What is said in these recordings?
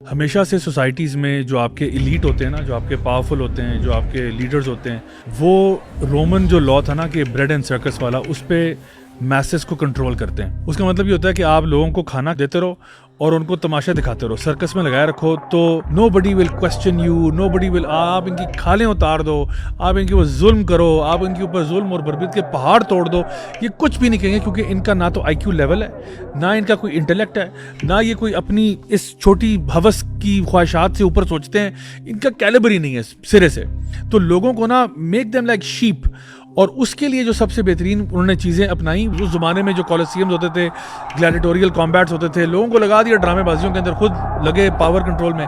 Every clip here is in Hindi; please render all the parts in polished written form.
हमेशा से सोसाइटीज़ में जो आपके एलीट होते हैं ना, जो आपके पावरफुल होते हैं, जो आपके लीडर्स होते हैं, वो रोमन जो लॉ था ना कि ब्रेड एंड सर्कस वाला, उस पे मैसेस को कंट्रोल करते हैं। उसका मतलब ये होता है कि आप लोगों को खाना देते रहो और उनको तमाशा दिखाते रहो, सर्कस में लगाए रखो, तो nobody will question you, nobody will, आप इनकी खालें उतार दो, आप इनके ऊपर जुल्म करो, आप इनके ऊपर जुल्म और बर्बरीत के पहाड़ तोड़ दो, ये कुछ भी नहीं कहेंगे, क्योंकि इनका ना तो IQ लेवल है, ना इनका कोई इंटेलेक्ट है, ना ये कोई अपनी इस छोटी हवस की ख्वाहिशात से ऊपर सोचते हैं, इनका कैलिबर ही नहीं है सिरे से। तो लोगों को ना मेक देम लाइक शीप, और उसके लिए जो सबसे बेहतरीन उन्होंने चीज़ें अपनाई, उस ज़माने में जो कॉलोसियम्स होते थे, ग्लैडिएटोरियल कॉम्बैट्स होते थे, लोगों को लगा दिया ड्रामेबाजियों के अंदर, खुद लगे पावर कंट्रोल में।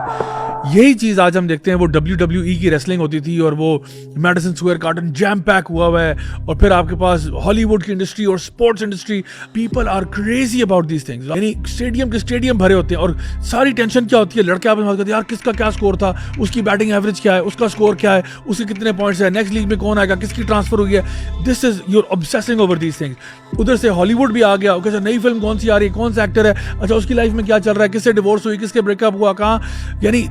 यही चीज़ आज हम देखते हैं, वो WWE की रेसलिंग होती थी और वो Madison Square Garden jam packed हुआ है, और फिर आपके पास हॉलीवुड की इंडस्ट्री और sports industry, people are crazy about these things. यानी स्टेडियम के स्टेडियम भरे होते हैं और सारी टेंशन क्या होती है, लड़के आपस में बात करते हैं, यार किसका क्या स्कोर था, उसकी बैटिंग एवरेज क्या है, उसका स्कोर क्या है, उसके कितने पॉइंट्स है, नेक्स्ट लीग में कौन आएगा, किसकी ट्रांसफर हुई है। This is your obsessing over these things. उधर से हॉलीवुड भी आ गया, अच्छा नई फिल्म कौन सी आ रही है, कौन सा एक्टर है, अच्छा उसकी लाइफ में क्या चल रहा है, किससे डिवोर्स हुई, किसके ब्रेकअप हुआ, कहाँ, यानी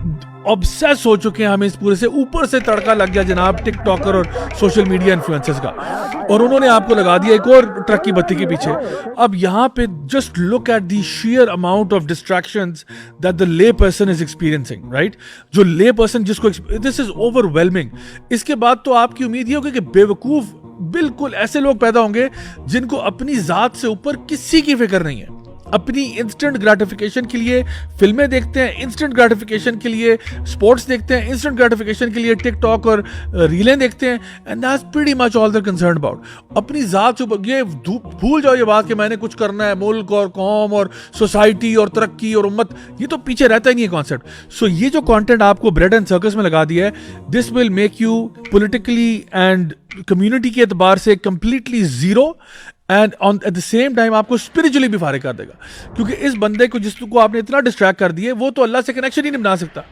ऑब्सेस हो चुके हैं हम इस पूरे से। ऊपर से तड़का लग गया जनाब टिकटॉकर और सोशल मीडिया इन्फ्लुएंसर्स का, और उन्होंने आपको लगा दिया एक और ट्रक की बत्ती के पीछे। अब यहाँ पे just look at the share amount of distractions that the ले पर्सन इज एक्सपीरियंसिंग, राइट। जो ले पर्सन जिसको, दिस इज ओवरवेलमिंग। इसके बाद तो आपकी उम्मीद ये होगी कि बेवकूफ बिल्कुल ऐसे लोग पैदा होंगे जिनको अपनी जात से ऊपर किसी की फिक्र नहीं है, अपनी इंस्टेंट ग्रेटिफिकेशन के लिए फिल्में देखते हैं, इंस्टेंट ग्रेटिफिकेशन के लिए स्पोर्ट्स देखते हैं, इंस्टेंट ग्रेटिफिकेशन के लिए टिकटॉक और रीलें देखते हैं, and that's pretty much all they concern about. अपनी जात से ऊपर ये भूल जाओ ये बात कि मैंने कुछ करना है, मुल्क और कौम और सोसाइटी और तरक्की और उम्मत, ये तो पीछे रहता ही नहीं है कॉन्सेप्ट। सो ये जो कंटेंट आपको ब्रेड एंड सर्कस में लगा दिया है, this will make you politically and community के एतबार से completely zero, and on at the same time आपको स्पिरिचुअली भी फारिग कर देगा, क्योंकि इस बंदे को जिसको आपने इतना डिस्ट्रैक्ट कर दिया, वो तो अल्लाह से कनेक्शन ही नहीं बना सकता।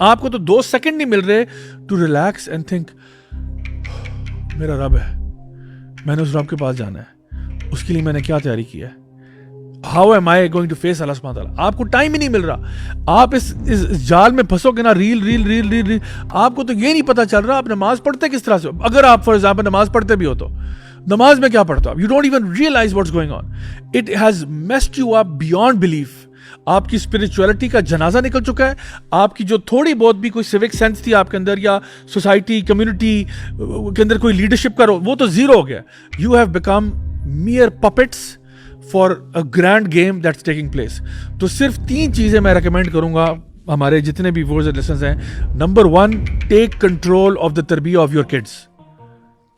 आपको तो 2 सेकंड नहीं मिल रहे टू रिलैक्स एंड थिंक मेरा रब है, मैंने उस रब के पास जाना है, उसके लिए मैंने क्या तैयारी की है, how am I going to face अल्लाह सुब्हानहू व तआला। आपको टाइम ही नहीं मिल रहा, आप इस जाल में फंसोगे ना, रील, आपको तो ये नहीं पता चल रहा आप नमाज पढ़ते किस तरह से। अगर आप फॉर एग्जाम्पल नमाज पढ़ते भी हो तो नमाज में क्या पढ़ते हो आप, you don't even realise what's going on. It has messed you up beyond belief. आपकी स्पिरिचुअलिटी का जनाजा निकल चुका है, आपकी जो थोड़ी बहुत भी कोई सिविक सेंस थी आपके अंदर, या सोसाइटी कम्युनिटी के अंदर कोई लीडरशिप का, वो तो जीरो हो गया। You have become मियर puppets for a grand game that's taking place. तो सिर्फ 3 चीजें मैं रेकमेंड करूंगा हमारे जितने भी व्यूअर्स एंड लिसनर्स हैं। Number 1, take control of the तरबिया ऑफ योर किड्स।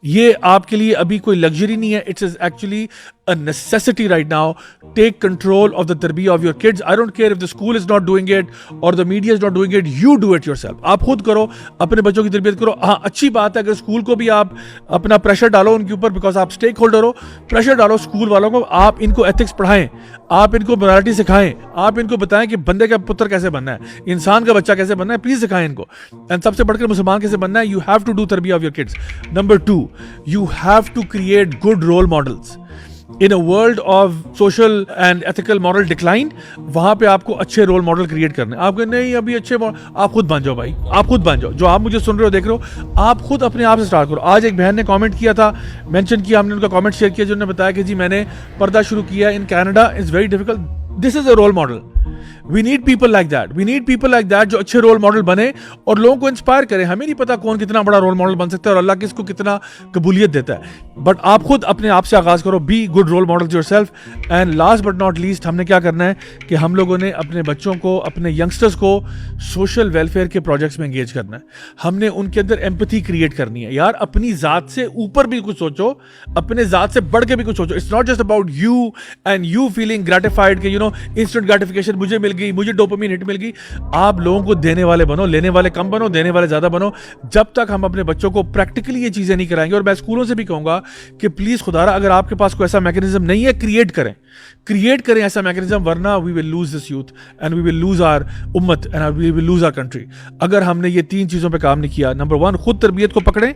ये आपके लिए अभी कोई लग्जरी नहीं है, it's actually a necessity right now. Take control of the tarbiyah of your kids. I don't care if the school is not doing it or the media is not doing it. You do it yourself. आप खुद करो, अपने बच्चों की तरबियत करो। हाँ, अच्छी बात है अगर स्कूल को भी आप अपना प्रेशर डालो उनके ऊपर, बिकॉज आप स्टेक होल्डर हो, प्रेशर डालो स्कूल वालों को, आप इनको एथिक्स पढ़ाएं, आप इनको मोरालिटी सिखाएं, आप इनको बताएं कि बंदे का पुत्र कैसे बनना है, इंसान का बच्चा कैसे बनना है, प्लीज सिखाएं इनको। एंड सबसे बढ़कर मुसलमान कैसे बनना है, यू हैव टू डू तरबिया of your kids. Number 2, you have to create good role models. In a world of social and ethical moral decline, वहां पे आपको अच्छे रोल मॉडल क्रिएट करने। आपको नहीं अभी अच्छे, आप खुद बन जाओ भाई, आप खुद बन जाओ। जो आप मुझे सुन रहे हो, देख रहे हो, आप खुद अपने आप से स्टार्ट करो। आज एक बहन ने कमेंट किया था, मेंशन किया, हमने उनका कमेंट शेयर किया, जिन्होंने बताया कि जी मैंने पर्दा शुरू किया in Canada, it's very difficult. This is a role model. We need people like that, we need people like that जो अच्छे रोल मॉडल बने और लोगों को इंस्पायर करें। हमें नहीं पता कौन कितना बड़ा रोल मॉडल बन सकता है और अल्लाह किसको कितना कबूलियत देता है, बट आप खुद अपने आप से आगाज करो। Be good role model yourself. And last but not least, हमने क्या करना है कि हम लोगों ने अपने बच्चों को, अपने यंगस्टर्स को सोशल वेलफेयर के प्रोजेक्ट्स में एंगेज करना है। हमने उनके अंदर एम्पैथी क्रिएट करनी है। यार अपनी जात से ऊपर भी कुछ सोचो, अपने जात से बढ़ के भी कुछ सोचो। It's not just about you and you feeling gratified कि इंस्टेंट ग्रेटिफिकेशन मुझे मिल गई, मुझे डोपामिन हिट मिल गई। आप लोगों को देने वाले बनो, लेने वाले कम बनो, देने वाले ज्यादा बनो। जब तक हम अपने बच्चों को प्रैक्टिकली ये चीजें नहीं कराएंगे, और मैं स्कूलों से भी कहूंगा कि प्लीज खुदारा अगर आपके पास कोई ऐसा मैकेनिज्म नहीं है, क्रिएट करें। क्रिएट करें ऐसा मैकेनिज्म, वरना we will lose this youth and we will lose our उम्मत and we will lose our country. अगर हमने ये 3 चीज़ों पे काम नहीं किया, नंबर 1 खुद तरबियत को पकड़ें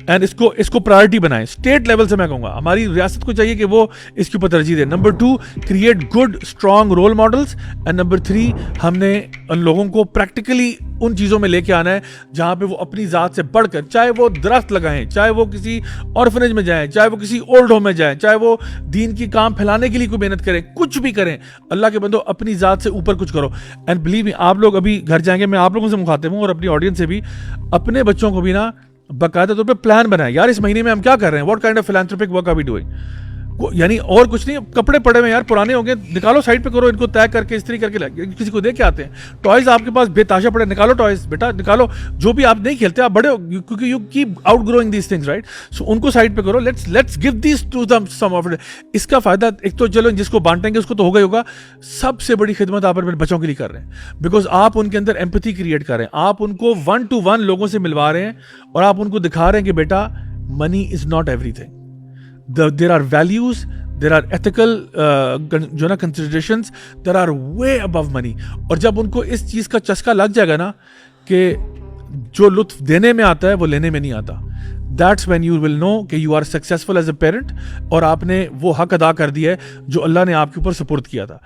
एंड इसको प्रायोरिटी बनाएं। स्टेट लेवल से मैं कहूँगा हमारी रियासत को चाहिए कि वो इसके ऊपर तरजीह दे। Number 2 create good strong role models and number 3 हमने उन लोगों को प्रैक्टिकली उन चीज़ों में लेके आना है जहाँ पे वो अपनी ज़ात से बढ़कर, चाहे वो दरख्त लगाएं, चाहे वो किसी ऑर्फनेज में जाएं, चाहे वो किसी ओल्ड होम में जाएं, चाहे वो दीन की काम फैलाने के लिए कोई मेहनत करें, कुछ भी करें, अल्लाह के बंदो अपनी ज़ात से ऊपर कुछ करो। एंड बिलीव मी, आप लोग अभी घर जाएंगे, मैं आप लोगों से मुखातिब हूँ और अपनी ऑडियंस से भी, अपने बच्चों को भी ना बाकायदा तौर पे प्लान बनाएं। यार इस महीने में हम क्या कर रहे हैं, what kind of philanthropic work are we doing, यानी और कुछ नहीं। कपड़े पड़े हुए यार पुराने हो गए, निकालो साइड पे करो, इनको तय करके इस्त्री करके किसी को दे के आते हैं। टॉयज आपके पास बेताशा पड़े, निकालो टॉयज बेटा, निकालो। जो भी आप नहीं खेलते, आप बड़े हो, क्योंकि you keep out growing these things, right. So उनको साइड पे करो, let's give these to them some of it. इसका फायदा एक तो चलो जिसको बांटेंगे उसको तो होगा ही होगा, सबसे बड़ी खिदमत आप अपने बच्चों के लिए कर रहे हैं, बिकॉज आप उनके अंदर एम्पैथी क्रिएट कर रहे हैं, आप उनको 1 to 1 लोगों से मिलवा रहे हैं और आप उनको दिखा रहे हैं कि बेटा money is not everything, there are values, there are ethical जो ना considerations that are way above money। और जब उनको इस चीज़ का चस्का लग जाएगा ना कि जो लुत्फ देने में आता है वो लेने में नहीं आता, that's when you will know कि you are successful as a parent और आपने वो हक अदा कर दिया है जो अल्लाह ने आपके ऊपर सुपुर्द किया था।